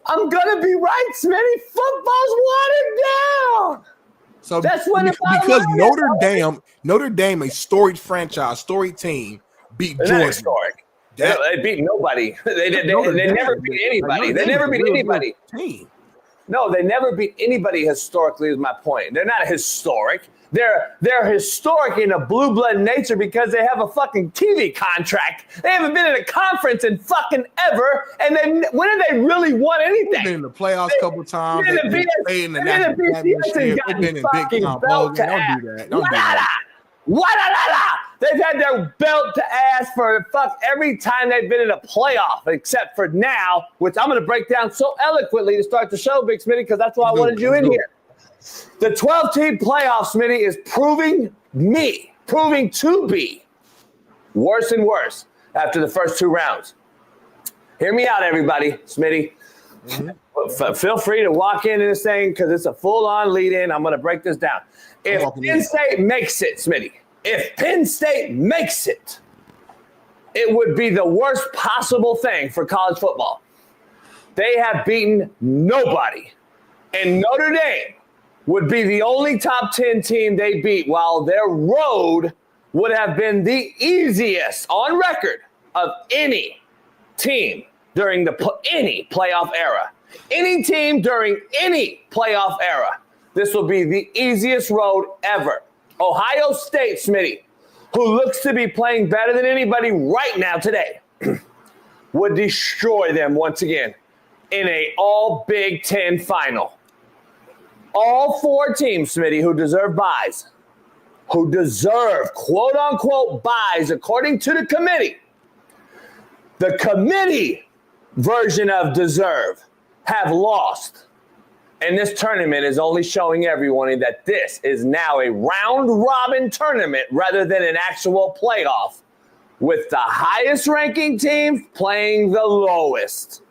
I'm gonna be right, Smitty. Football's watered down. So that's what because Notre Dame, a storied franchise, storied team, beat Georgia. Historic. They beat nobody. They never beat anybody. They never beat anybody. Team. No, they never beat anybody historically. Is my point. They're not historic. They're historic in a blue blood nature because they have a fucking TV contract. They haven't been in a conference in fucking ever. And when have they really won anything? They've been in the playoffs a couple times. They've been in the national championship. They've been in big time bowl games. Don't do that. Don't do that. They've had their belt to ass for every time they've been in a playoff, except for now, which I'm going to break down so eloquently to start the show, Big Smitty, because that's why I wanted you in here. The 12-team playoff, Smitty, is proving to be worse and worse after the first two rounds. Hear me out, everybody, Smitty. Mm-hmm. Feel free to walk into this thing because it's a full-on lead-in. I'm going to break this down. If Penn State makes it, Smitty, if Penn State makes it, it would be the worst possible thing for college football. They have beaten nobody. And Notre Dame would be the only top 10 team they beat, while their road would have been the easiest on record of any team during any playoff era. Any team during any playoff era. This will be the easiest road ever. Ohio State, Smitty, who looks to be playing better than anybody right now today, would destroy them once again in a all Big Ten final. All four teams, Smitty, who deserve buys, who deserve quote-unquote buys according to the committee version of deserve, have lost. And this tournament is only showing everyone that this is now a round-robin tournament rather than an actual playoff, with the highest-ranking teams playing the lowest.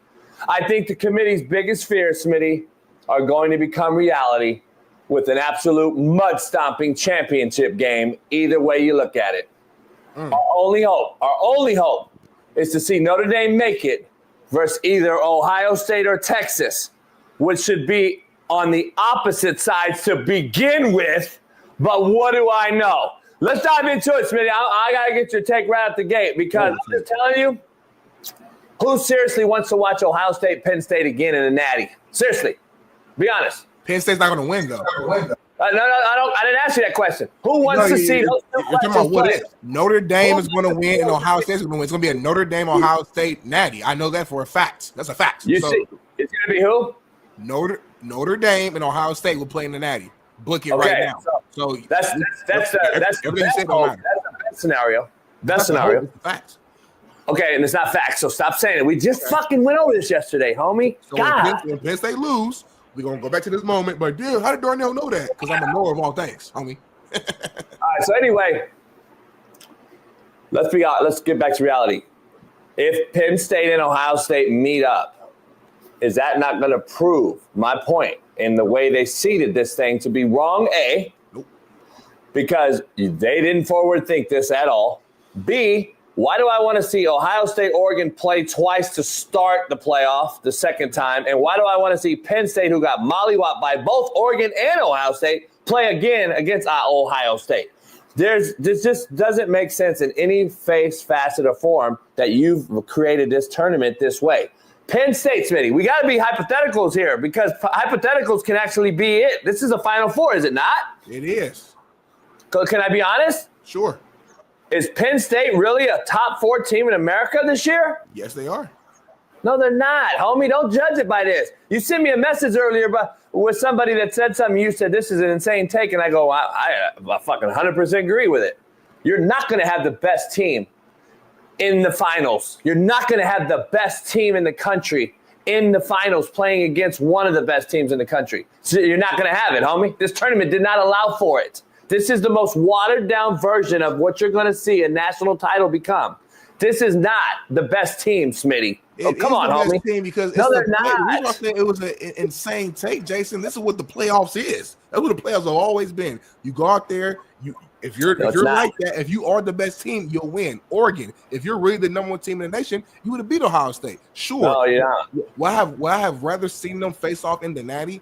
I think the committee's biggest fears, Smitty, are going to become reality with an absolute mud-stomping championship game, either way you look at it. Our only hope is to see Notre Dame make it versus either Ohio State or Texas, which should be on the opposite sides to begin with. But what do I know? Let's dive into it, Smitty. I got to get your take right out the gate because I'm just telling you, who seriously wants to watch Ohio State, Penn State again in a natty? Seriously. Be honest. Penn State's not going to win, though. No, I didn't ask you that question. Who wants to see those two players play? Notre Dame is going to win and Ohio State is going to win. It's going to be a Notre Dame, Ohio State natty. I know that for a fact. That's a fact. See, it's going to be who? Notre Dame and Ohio State will play in the natty. Book it right now. So that's the best scenario. Best scenario. Facts. Okay, and it's not facts, so stop saying it. We just fucking went over this yesterday, homie. So when Penn State lose, we're going to go back to this moment. But, dude, how did Darnell know that? Because I'm a knower of all things, homie. All right, so anyway, let's get back to reality. If Penn State and Ohio State meet up, is that not going to prove my point in the way they seeded this thing to be wrong? A, nope. Because they didn't forward think this at all. B, why do I want to see Ohio State, Oregon play twice to start the playoff the second time? And why do I want to see Penn State, who got mollywopped by both Oregon and Ohio State, play again against Ohio State? This just doesn't make sense in any facet or form that you've created this tournament this way. Penn State, Smitty, we got to be hypotheticals here because hypotheticals can actually be it. This is a Final Four, is it not? It is. Can I be honest? Sure. Is Penn State really a top 4 team in America this year? Yes, they are. No, they're not, homie. Don't judge it by this. You sent me a message earlier with somebody that said something. You said this is an insane take, and I go, I fucking 100% agree with it. You're not going to have the best team in the finals. You're not going to have the best team in the country in the finals playing against one of the best teams in the country. So you're not going to have it, homie. This tournament did not allow for it. This is the most watered-down version of what you're going to see a national title become. This is not the best team, Smitty. Come on, homie. Team because no, they're not. It was an insane take, Jason. This is what the playoffs is. That's what the playoffs have always been. You go out there, If you're like that, if you are the best team, you'll win. Oregon, if you're really the number one team in the nation, you would have beat Ohio State. Sure. Oh yeah. Would I have rather seen them face off in the Natty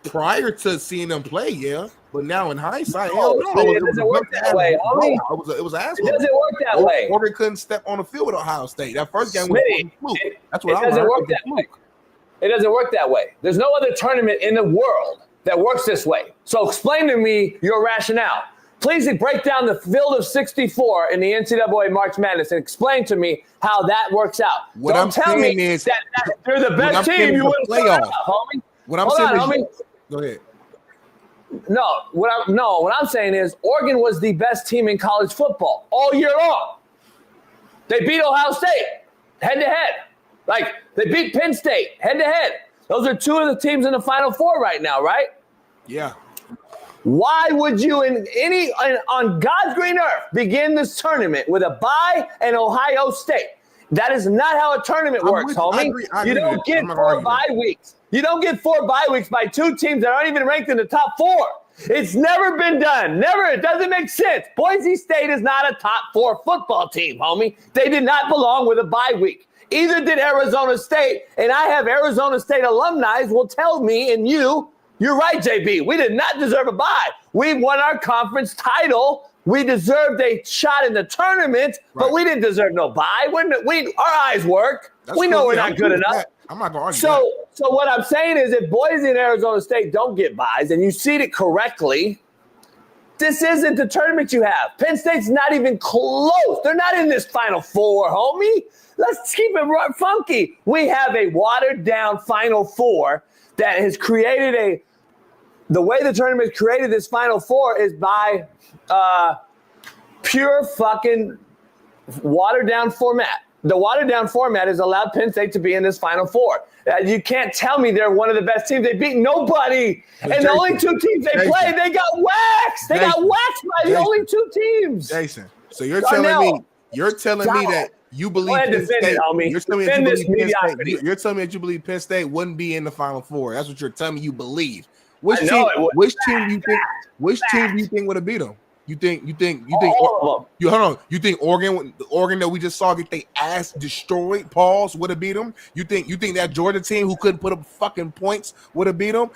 prior to seeing them play? Yeah, but now in hindsight, it doesn't work that way. It was an asshole. It doesn't work that way. Oregon couldn't step on the field with Ohio State. That first game was a fluke. That's what it doesn't work that way. It doesn't work that way. There's no other tournament in the world that works this way. So explain to me your rationale. Please break down the field of 64 in the NCAA March Madness and explain to me how that works out. What tell me that you're the best team. You wouldn't play off, homie. What I'm saying is, go ahead. No, what I'm saying is Oregon was the best team in college football all year long. They beat Ohio State head to head. Like they beat Penn State head to head. Those are two of the teams in the Final Four right now, right? Yeah. Why would you on God's green earth begin this tournament with a bye and Ohio State? That is not how a tournament works, homie. You don't get 4 bye weeks. You don't get 4 bye weeks by two teams that aren't even ranked in the top 4. It's never been done. Never. It doesn't make sense. Boise State is not a top 4 football team, homie. They did not belong with a bye week. Either did Arizona State, and I have Arizona State alumni will tell me and you're right, JB. We did not deserve a bye. We won our conference title. We deserved a shot in the tournament, but we didn't deserve no bye. Our eyes work. We know we're not good enough. I'm not going to argue So what I'm saying is if Boise and Arizona State don't get byes and you seed it correctly, this isn't the tournament you have. Penn State's not even close. They're not in this Final Four, homie. Let's keep it funky. We have a watered-down Final Four that has created the way the tournament created this Final Four is by pure fucking watered-down format. The watered-down format has allowed Penn State to be in this Final Four. You can't tell me they're one of the best teams. They beat nobody. And the only two teams they played, they got waxed. They got waxed by the only two teams. Jason, so you're telling me that you believe Penn State. You're telling me that you believe Penn State wouldn't be in the Final Four. That's what you're telling me you believe. Which team do you think would have beat them? You think hold on. You think Oregon that we just saw get their ass destroyed, would have beat them? You think that Georgia team who couldn't put up fucking points would have beat them?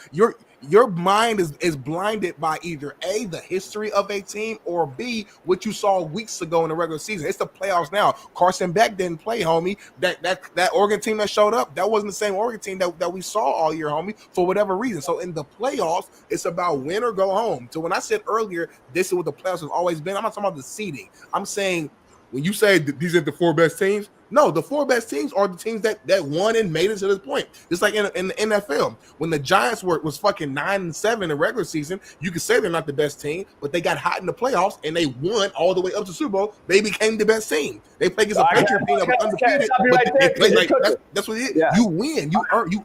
Your mind is blinded by either A, the history of a team, or B, what you saw weeks ago in the regular season. It's the playoffs now. Carson Beck didn't play, homie. That Oregon team that showed up, that wasn't the same Oregon team that we saw all year, homie, for whatever reason. So in the playoffs, it's about win or go home. So when I said earlier, this is what the playoffs have always been, I'm not talking about the seeding. I'm saying when you say these are the 4 best teams, no, the 4 best teams are the teams that won and made it to this point. It's like in the NFL. When the Giants was fucking 9-7 in the regular season, you could say they're not the best team, but they got hot in the playoffs and they won all the way up to Super Bowl. They became the best team. They played against a Patriot team that was undefeated. That's what it is. Yeah. You win. You earn. You're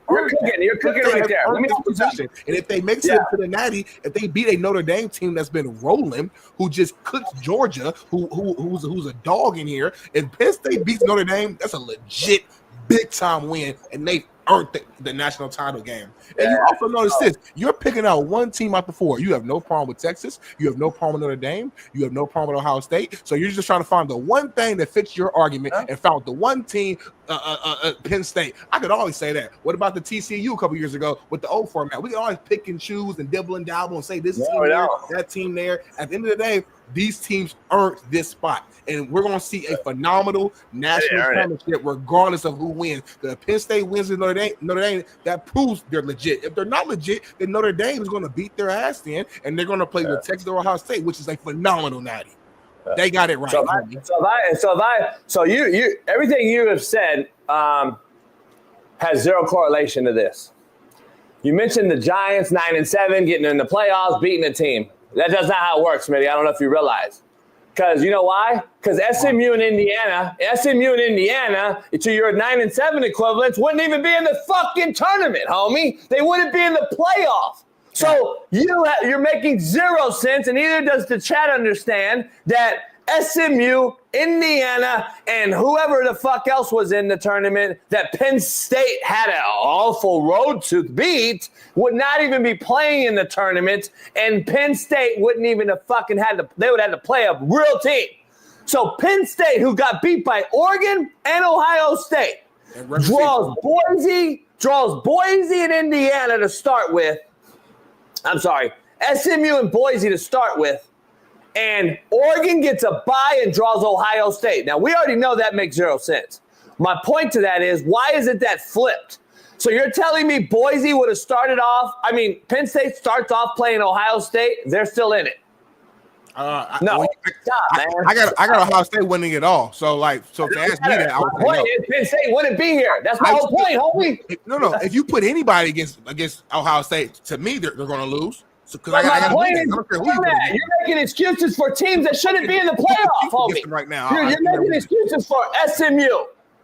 cooking right there. Let me position. And if they make it to the Natty, if they beat a Notre Dame team that's been rolling, who just cooked Georgia, who's a dog in here, and Penn State beats Notre Dame, that's a legit big time win, and they earned the national title game. And you also notice this: you're picking out one team out the 4. You have no problem with Texas, you have no problem with Notre Dame, you have no problem with Ohio State. So you're just trying to find the one thing that fits your argument and found the one team, Penn State. I could always say that. What about the TCU a couple years ago with the old format? We can always pick and choose and dibble and dabble and say this team there, that team there. At the end of the day, these teams earned this spot, and we're going to see a phenomenal national championship regardless of who wins. The Penn State wins in Notre Dame, that proves they're legit. If they're not legit, then Notre Dame is going to beat their ass in, and they're going to play with Texas or Ohio State, which is a phenomenal natty. They got it right. So you everything you have said has zero correlation to this. You mentioned the Giants 9-7 getting in the playoffs, beating a team. That does not how it works, Smitty. I don't know if you realize. Because you know why? Because SMU and Indiana, to your 9-7 equivalents, wouldn't even be in the fucking tournament, homie. They wouldn't be in the playoff. So you're making zero sense, and neither does the chat understand that SMU, Indiana, and whoever the fuck else was in the tournament, that Penn State had it all awful road to beat, would not even be playing in the tournament, and Penn State wouldn't even have fucking they would have to play a real team. So Penn State, who got beat by Oregon and Ohio State, draws Boise and Indiana to start with. I'm sorry, SMU and Boise to start with. And Oregon gets a bye and draws Ohio State. Now, we already know that makes zero sense. My point to that is, why is it that flipped? So you're telling me Boise would have started off – Penn State starts off playing Ohio State. They're still in it. Stop, man. I got Ohio State winning it all. So to ask me that, I would say no. Penn State wouldn't be here. That's my whole point, homie. No. If you put anybody against Ohio State, to me, they're going to lose. So, my point is, you're making excuses for teams that shouldn't be in the playoff, homie. Right now, you're making excuses for SMU,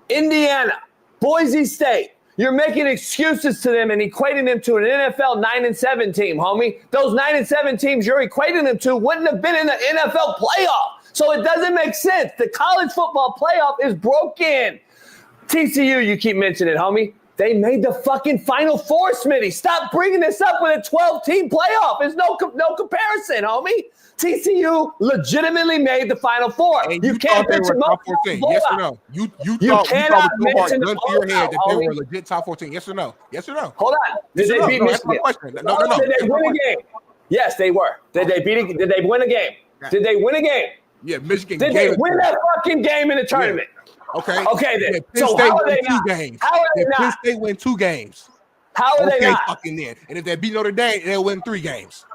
Indiana, Boise State. You're making excuses to them and equating them to an NFL 9-7 team, homie. Those 9-7 teams you're equating them to wouldn't have been in the NFL playoff. So it doesn't make sense. The college football playoff is broken. TCU, you keep mentioning, homie. They made the fucking Final Four, Smitty. Stop bringing this up with a 12-team playoff. There's no comparison, homie. TCU legitimately made the Final Four. And you can't mention top 14. Yes or no? You thought with your heart gun to your head that they were a legit top 14. Yes or no? Yes or no? Hold on. Did they beat Michigan? No. Did they win a game? Yes, they were. Did they win a game? Did they win a game? Yeah, Michigan. Did they win that fucking game in the tournament? Yeah. Okay then. So how are they not? How are they not? Penn State win 2 games. How are they not? Fucking then. And if they beat Notre Dame, they'll win 3 games.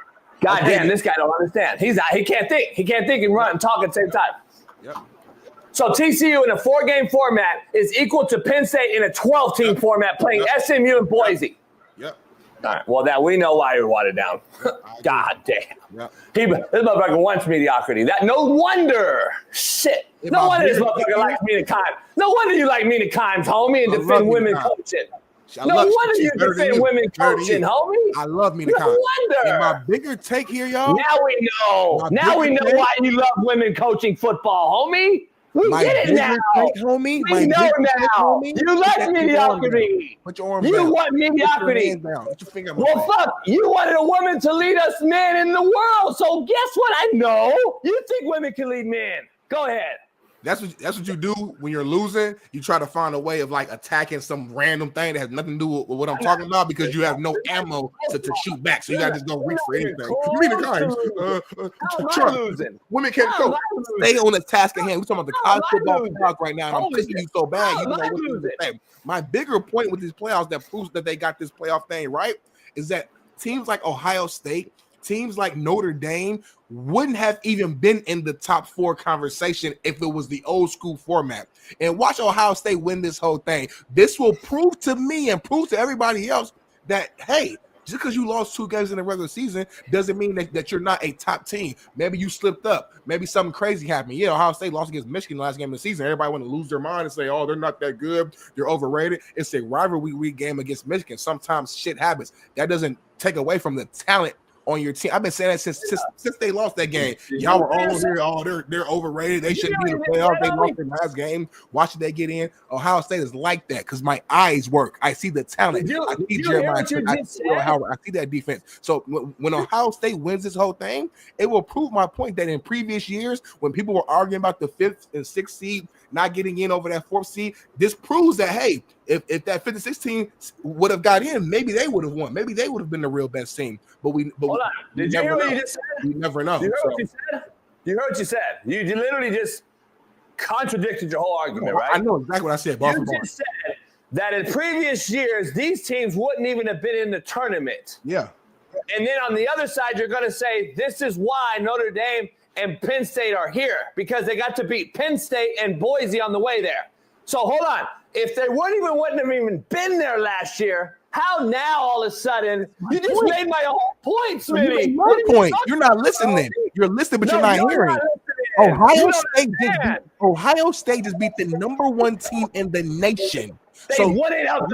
God damn, this guy don't understand. He can't think. He can't think and run and talk at the same time. Yep. So TCU in a 4-game format is equal to Penn State in a 12-team format playing SMU and Boise. Yep. All right. Well, now we know why you're watered down. God damn. Yep. This motherfucker wants mediocrity. No wonder. Shit. No wonder this motherfucker likes Mina Kimes. No wonder you like Mina Kimes, homie, and defend women coaching. No wonder you defend women coaching, homie. I love Mina Kimes. No wonder. And my bigger take here, y'all. Now we know. Now we know why you love women coaching football, homie. We get it now. Homie, we know now. You like mediocrity. Put your arm down. You want Put mediocrity. your finger on well, fuck. You wanted a woman to lead us men in the world. So guess what I know? You think women can lead men. Go ahead. That's what you do when you're losing. You try to find a way of attacking some random thing that has nothing to do with what I'm talking about because you have no ammo to shoot back. So you gotta just go reach for anything. You mean the Kimes? Women can't coach. Stay on the task at hand. We're talking about the college football talk right now. And I'm pushing you so bad. You know what to say. My bigger point with these playoffs that proves that they got this playoff thing right is that teams like Ohio State, teams like Notre Dame wouldn't have even been in the top 4 conversation if it was the old school format. And watch Ohio State win this whole thing. This will prove to me and prove to everybody else that, hey, just because you lost 2 games in the regular season doesn't mean that you're not a top team. Maybe you slipped up. Maybe something crazy happened. Yeah, Ohio State lost against Michigan last game of the season. Everybody want to lose their mind and say, oh, they're not that good. They're overrated. It's a rivalry week game against Michigan. Sometimes shit happens. That doesn't take away from the talent on your team. I've been saying that since they lost that game. Y'all were all here. Oh, they're overrated. They shouldn't be in the playoffs. They lost their last game. Why should they get in? Ohio State is like that because my eyes work. I see the talent. I see Jeremiah. I see that defense. So when Ohio State wins this whole thing, it will prove my point that in previous years, when people were arguing about the 5th and 6th seed not getting in over that 4th seed, this proves that, hey, if that 5th and 6th team would have got in, maybe they would have won. Maybe they would have been the real best team. Hold on. Did you hear what you just said? You never know. You heard what you said? You heard what you said. You literally just contradicted your whole argument, right? I know exactly what I said. You just said that in previous years, these teams wouldn't even have been in the tournament. Yeah. And then on the other side, you're going to say, this is why Notre Dame and Penn State are here, because they got to beat Penn State and Boise on the way there. So hold on. If they wouldn't have even been there last year, how now all of a sudden you just made my whole point, Smitty? You're not listening. You're listening, but you're not hearing. Ohio State just beat the number 1 team in the nation. So won it out.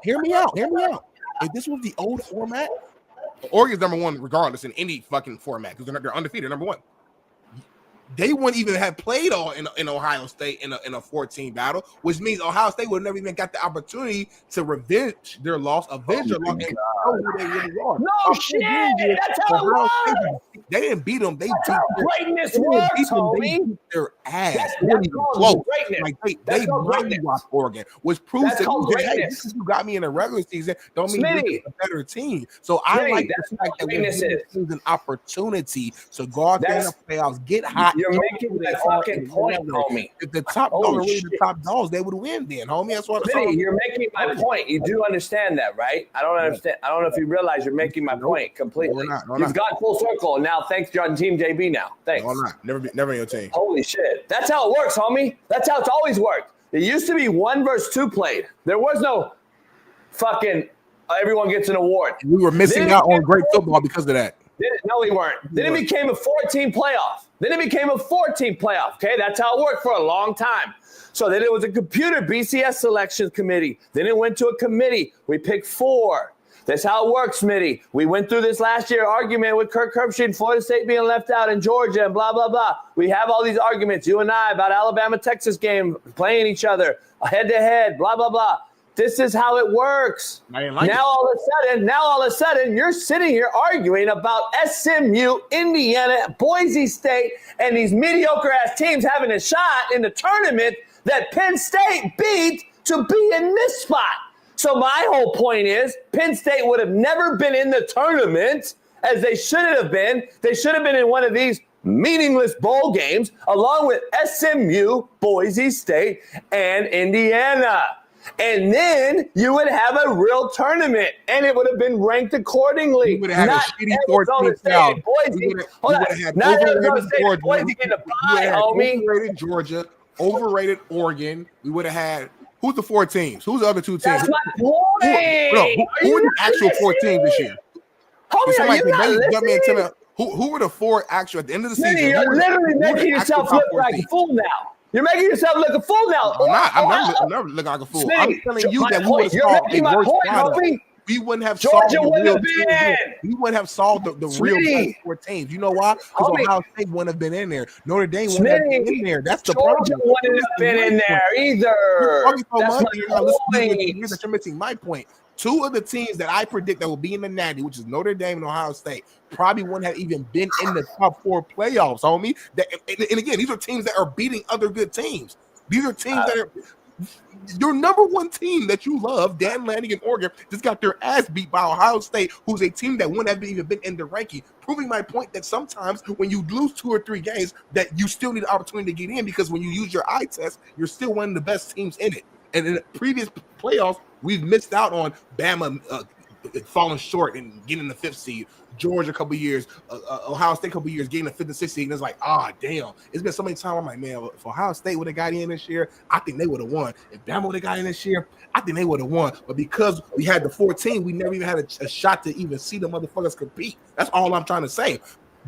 Hear me out. If this was the old format, Oregon's number 1 regardless in any fucking format because they're undefeated, number 1. they wouldn't even have played all in Ohio State in a 14 battle, which means Ohio State would never even got the opportunity to revenge their loss, avenge their loss, and show who they really are. No shit, that's how it was. They didn't beat them. They beat greatness works, homie. They beat their ass. That's called greatness. Like they mollywopped Oregon, which proves that you got me in the regular season don't mean you're a better team. So I like the fact that we're giving an opportunity to go out there in the playoffs, get hot. You're making that fucking point, homie. If the top dogs are really the top dogs, they would win then, homie. That's what I'm saying. You're making my point. You do understand that, right? I don't understand. I don't know if you realize you're making my point completely. You've got full circle. Now, thanks, John, Team JB now. Thanks. No, I'm not. Never in your team. Holy shit. That's how it works, homie. That's how it's always worked. It used to be 1 versus 2 played. There was no fucking everyone gets an award. We were missing out on great football because of that. No, we weren't. Then it became a 14 playoff. Okay, that's how it worked for a long time. So then it was a computer BCS selection committee. Then it went to a committee. We picked 4. That's how it works, Smitty. We went through this last year argument with Kirk Herbstreit and Florida State being left out in Georgia and blah, blah, blah. We have all these arguments, you and I, about Alabama-Texas game, playing each other, head-to-head, blah, blah, blah. This is how it works. Now all of a sudden, you're sitting here arguing about SMU, Indiana, Boise State, and these mediocre-ass teams having a shot in the tournament that Penn State beat to be in this spot. So my whole point is Penn State would have never been in the tournament as they should have been. They should have been in one of these meaningless bowl games along with SMU, Boise State, and Indiana. And then you would have a real tournament, and it would have been ranked accordingly. We would have had a shitty 14th down. Not Arizona State, Boise in the pie, homie. Overrated Georgia, overrated Oregon. We would have had. Who's the 4 teams? Who's the other 2 teams? That's my point. Who are the actual 4 teams this year? Homie, are you not listening? Who were the 4 actual at the end of the season? You're literally making yourself look like a fool now. You're making yourself look a fool now. I'm never looking like a fool. I'm telling you that we would have solved a worse problem. We wouldn't have solved the real teams. We wouldn't have solved the real 4 teams. You know why? Because Ohio State wouldn't have been in there. Notre Dame wouldn't have been in there. That's the problem. Georgia wouldn't have been in there either. You're missing my point. 2 of the teams that I predict that will be in the Natty, which is Notre Dame and Ohio State, probably wouldn't have even been in the top 4 playoffs, homie. And again, these are teams that are beating other good teams. These are teams that are your number 1 team that you love, Dan Lanning and Oregon, just got their ass beat by Ohio State, who's a team that wouldn't have even been in the ranking, proving my point that sometimes when you lose 2 or 3 games, that you still need an opportunity to get in, because when you use your eye test, you're still one of the best teams in it. And in the previous playoffs, we've missed out on Bama falling short and getting the 5th seed. Georgia a couple years, Ohio State a couple years, getting the 5th and 6th seed. And it's like, damn. It's been so many times. I'm like, man, if Ohio State would have got in this year, I think they would have won. If Bama would have got in this year, I think they would have won. But because we had the 14, we never even had a shot to even see the motherfuckers compete. That's all I'm trying to say.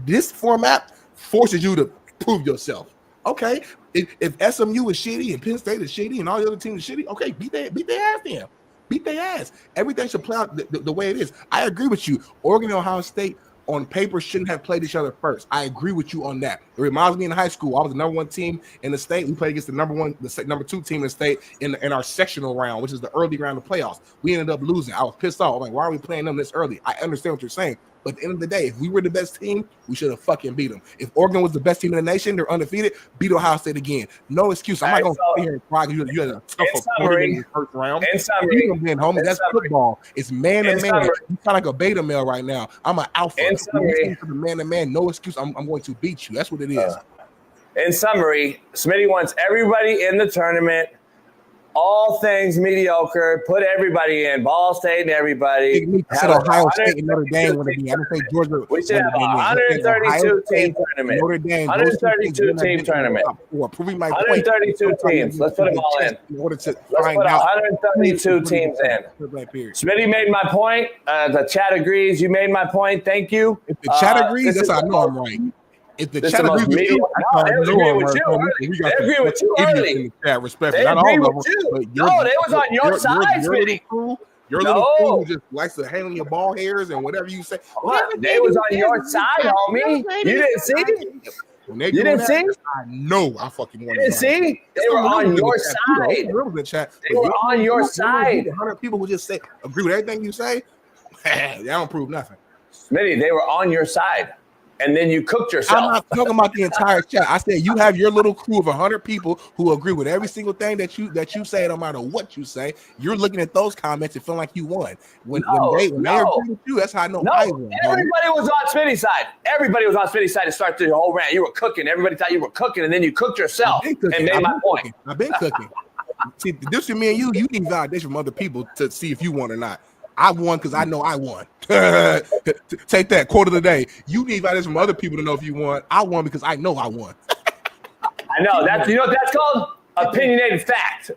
This format forces you to prove yourself. Okay, if SMU is shitty and Penn State is shitty and all the other teams are shitty, okay, beat their ass then. Beat their ass. Everything should play out the way it is. I agree with you. Oregon and Ohio State on paper shouldn't have played each other first. I agree with you on that. It reminds me in high school, I was the number 1 team in the state. We played against the number 2 team in the state in our sectional round, which is the early round of playoffs. We ended up losing. I was pissed off. I'm like, why are we playing them this early? I understand what you're saying. But at the end of the day, if we were the best team, we should have fucking beat them. If Oregon was the best team in the nation, they're undefeated, beat Ohio State again. No excuse. I'm not going to sit here and cry because you had a tough opponent in the first round. Beat them then, homie. That's football. It's man-to-man. You sound like a beta male right now. I'm an alpha. For the man-to-man, no excuse. I'm going to beat you. That's what it is. In summary, Smitty wants everybody in the tournament. All things mediocre. Put everybody in. Ball State and everybody. I said Ohio State and Notre Dame would be. I don't think Georgia. We should have a 132 team tournament. Notre Dame. 132 team tournament. Proving my point. 132 teams. Let's put them all in. Let's put 132 teams in. Smitty made my point. The chat agrees. You made my point. Thank you. If the chat agrees, that's how I know I'm right. If the chat agrees with you, they agree with you. They agree with you early. Respect. They agree with you. No, they was on your side, Smitty. Your little fool who just likes to handle your ball hairs and whatever you say. They was on your side, homie. You didn't see it? When they you didn't see? I know I fucking won. You didn't see? They were on your side. They were on your side. 100 people would just say agree with everything you say. That don't prove nothing. Smitty, they were on your side. And then you cooked yourself. I'm not talking about the entire chat. I said you have your little crew of 100 people who agree with every single thing that you say, no matter what you say. You're looking at those comments and feeling like you won. When they agree with you, that's how I know I won. Everybody was on Smitty's side. Everybody was on Smitty's side to start the whole rant. You were cooking. Everybody thought you were cooking, and then you cooked yourself and made my point. I've been cooking. See, the difference between me and you need validation from other people to see if you won or not. I won because I know I won. Take that quote of the day. You need validation from other people to know if you won. I won because I know I won. I know. You know what that's called? Opinionated fact.